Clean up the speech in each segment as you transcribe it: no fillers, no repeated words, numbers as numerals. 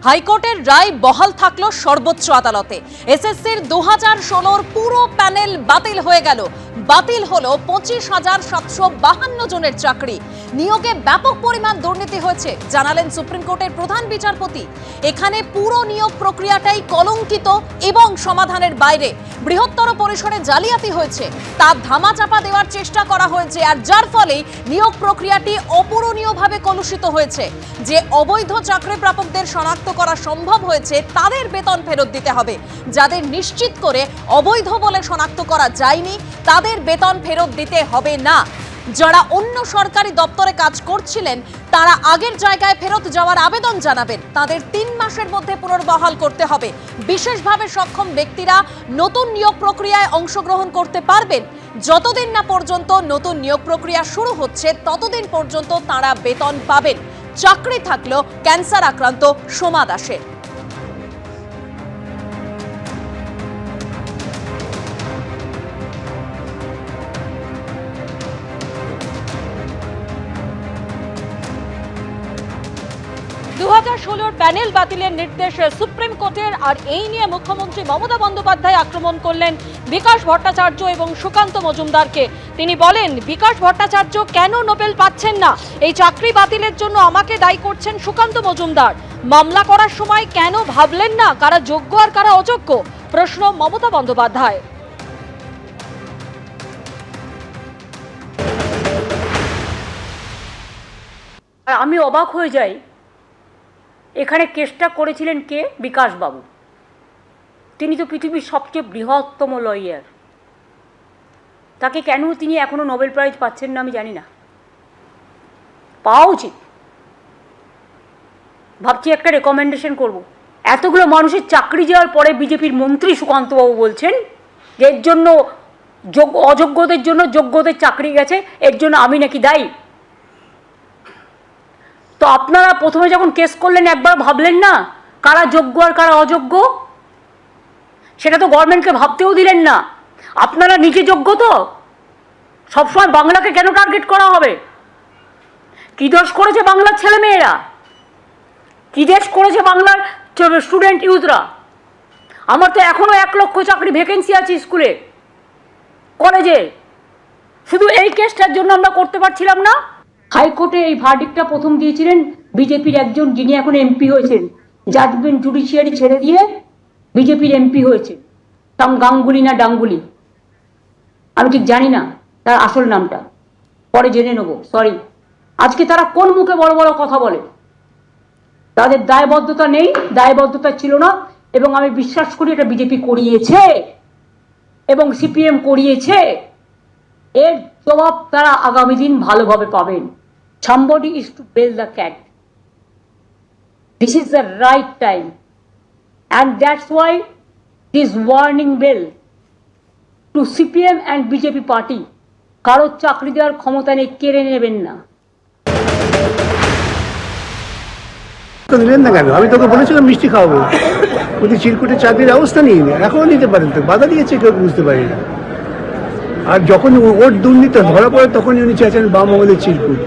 হাইকোর্টের রায় বহাল থাকলো সর্বোচ্চ আদালতে। এসএসসির 2016 পুরো প্যানেল বাতিল হয়ে গেল। বাতিল হলো 25,752 জনের চাকরি। নিয়োগে ব্যাপক পরিমাণ দুর্নীতি হয়েছে জানালেন সুপ্রিম কোর্টের প্রধান বিচারপতি। এখানে পুরো নিয়োগ প্রক্রিয়াটাই কলঙ্কিত এবং সমাধানের বাইরে। বৃহত্তর পরিসরে জালিয়াতি হয়েছে, তা ধামাচাপা দেওয়ার চেষ্টা করা হয়েছে, আর যার ফলে নিয়োগ প্রক্রিয়াটি অপূরণীয়ভাবে কলুষিত হয়েছে। যে অবৈধ চাকরি প্রাপকদের শনাক্ত করা সম্ভব হয়েছে তাদের বেতন ফেরত দিতে হবে। যাদের নিশ্চিত করে অবৈধ বলে শনাক্ত করা যায়নি তাদের বেতন ফেরত দিতে হবে না। যারা অন্য সরকারি দপ্তরে কাজ করছিলেন তারা আগের জায়গায় ফেরত যাওয়ার আবেদন জানাবেন। তাদের 3 মাসের মধ্যে পুনর্বহাল করতে হবে। বিশেষভাবে সক্ষম ব্যক্তিরা নতুন নিয়োগ প্রক্রিয়ায় অংশগ্রহণ করতে পারবেন। যতদিন না পর্যন্ত নতুন নিয়োগ প্রক্রিয়া শুরু হচ্ছে ততদিন পর্যন্ত তারা বেতন পাবেন। চাকরি থাকলো ক্যান্সার আক্রান্ত সোমা দাসের। প্যানেল বাতিলের নির্দেশ সুপ্রিম কোর্টের, আর এই নিয়ে মুখ্যমন্ত্রী মমতা বন্দ্যোপাধ্যায় আক্রমণ করলেন বিকাশ ভট্টাচার্য এবং সুকান্ত মজুমদারকে। তিনি বলেন, বিকাশ ভট্টাচার্য কেন নোবেল পাচ্ছেন না? এই চাকরি বাতিলের জন্য আমাকে দায়ী করছেন সুকান্ত মজুমদার। মামলা করার সময় কেন ভাবলেন না কারা যোগ্য আর কারা অযোগ্য? প্রশ্ন মমতা বন্দ্যোপাধ্যায়। আমি অবাক হয়ে যাই, এখানে কেসটা করেছিলেন কে? বিকাশবাবু। তিনি তো পৃথিবীর সবচেয়ে বৃহত্তম লয়ার। তাকে কেন তিনি এখনো নোবেল প্রাইজ পাচ্ছেন না আমি জানি না। পাওয়া উচিত। ভাবছি একটা রেকমেন্ডেশন করব। এতগুলো মানুষের চাকরি যাওয়ার পরে বিজেপির মন্ত্রী সুকান্তবাবু বলছেন যে এর জন্য অযোগ্যদের জন্য যোগ্যদের চাকরি গেছে, এর জন্য আমি নাকি দায়ী। তো আপনারা প্রথমে যখন কেস করলেন একবার ভাবলেন না কারা যোগ্য আর কারা অযোগ্য? সেটা তো গভর্নমেন্টকে ভাবতেও দিলেন না। আপনারা নিজে যোগ্য তো? সবসময় বাংলাকে কেন টার্গেট করা হবে? কি দোষ করেছে বাংলার ছেলেমেয়েরা? কি দেশ করেছে বাংলার স্টুডেন্ট ইউথরা? আমার তো এখনও 1 লক্ষ চাকরি ভ্যাকেন্সি আছে স্কুলে, কলেজে। শুধু এই কেসটার জন্য আমরা করতে পারছিলাম না। হাইকোর্টে এই ভার্ডিক্টটা প্রথম দিয়েছিলেন বিজেপির একজন, যিনি এখন এমপি হয়েছেন। জাজমেন্ট জুডিশিয়ারি ছেড়ে দিয়ে বিজেপির এমপি হয়েছে, গাঙ্গুলি না ডাঙ্গুলি, আমি ঠিক জানি না তার আসল নামটা, পরে জেনে নেব। সরি। আজকে তারা কোন মুখে বড় বড় কথা বলে? তাদের দায়বদ্ধতা নেই, দায়বদ্ধতা ছিল না। এবং আমি বিশ্বাস করি এটা বিজেপি করিয়েছে এবং সিপিএম করিয়েছে। এর জবাব তারা আগামী দিন ভালোভাবে পাবেন। Somebody is to bail the cat. This is the right time, and that's why this warning bell to CPM and BJP party, কারো চাকরি দেওয়ার ক্ষমতা নেই, কেড়ে নেবেন না। দিলেন না কেন? আমি তোকে বলেছিলাম মিষ্টি খাওয়াবো, ওদের চিরকুটে চাকরির অবস্থা নিয়ে না, এখনও নিতে পারেন তো, বাধা দিয়েছে কেউ, বুঝতে পারি না। আর যখন ওর দুর্নীতি ধরা পড়ে তখনই উনি চাইছেন বাম আমলের চিরকুট।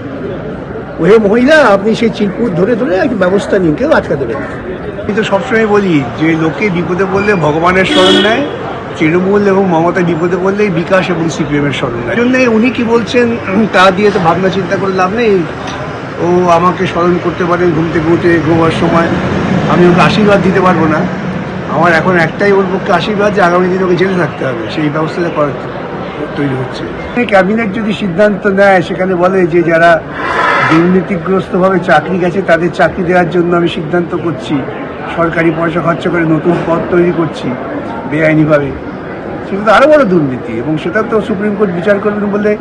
ওহে মহিলা, আপনি সেই চিরকুট ধরে ধরে একটা ব্যবস্থা নিন, কেউ আটকাতে দেবেন। আমি তো সবসময় বলি যে লোকে বিপদে পড়লে ভগবানের স্মরণ নেয়, তৃণমূল এবং মমতা বিপদে পড়লেই বিকাশ এবং সিপিএম এর স্মরণ নেয়। জন্য উনি কি বলছেন তা দিয়ে তো ভাবনা চিন্তা করে লাভ নেই। ও আমাকে স্মরণ করতে পারে ঘুম থেকে উঠে ঘুমার সময়, আমি ওকে আশীর্বাদ দিতে পারবো না। আমার এখন একটাই ওর পক্ষে আশীর্বাদ যে আগামী দিনে ওকে জেলে থাকতে হবে, সেই ব্যবস্থাটা করা তৈরি হচ্ছে। ক্যাবিনেট যদি সিদ্ধান্ত নেয়, সেখানে বলে যে যারা দুর্নীতিগ্রস্তভাবে চাকরি গেছে তাদের চাকরি দেওয়ার জন্য আমি সিদ্ধান্ত করছি, সরকারি পয়সা খরচ করে নতুন পদ তৈরি করছি বেআইনিভাবে, সেটা তো আরও বড় দুর্নীতি। এবং সেটা তো সুপ্রিম কোর্ট বিচার করবেন বলে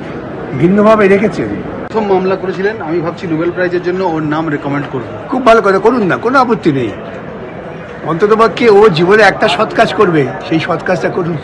ভিন্নভাবে রেখেছেন। প্রথম মামলা করেছিলেন, আমি ভাবছি নোবেল প্রাইজের জন্য ওর নাম রেকমেন্ড করব। খুব ভালো কথা, করুন না, কোনো আপত্তি নেই। অন্ততপক্ষে ও জীবনে একটা সৎ কাজ করবে, সেই সৎ কাজটা করুন।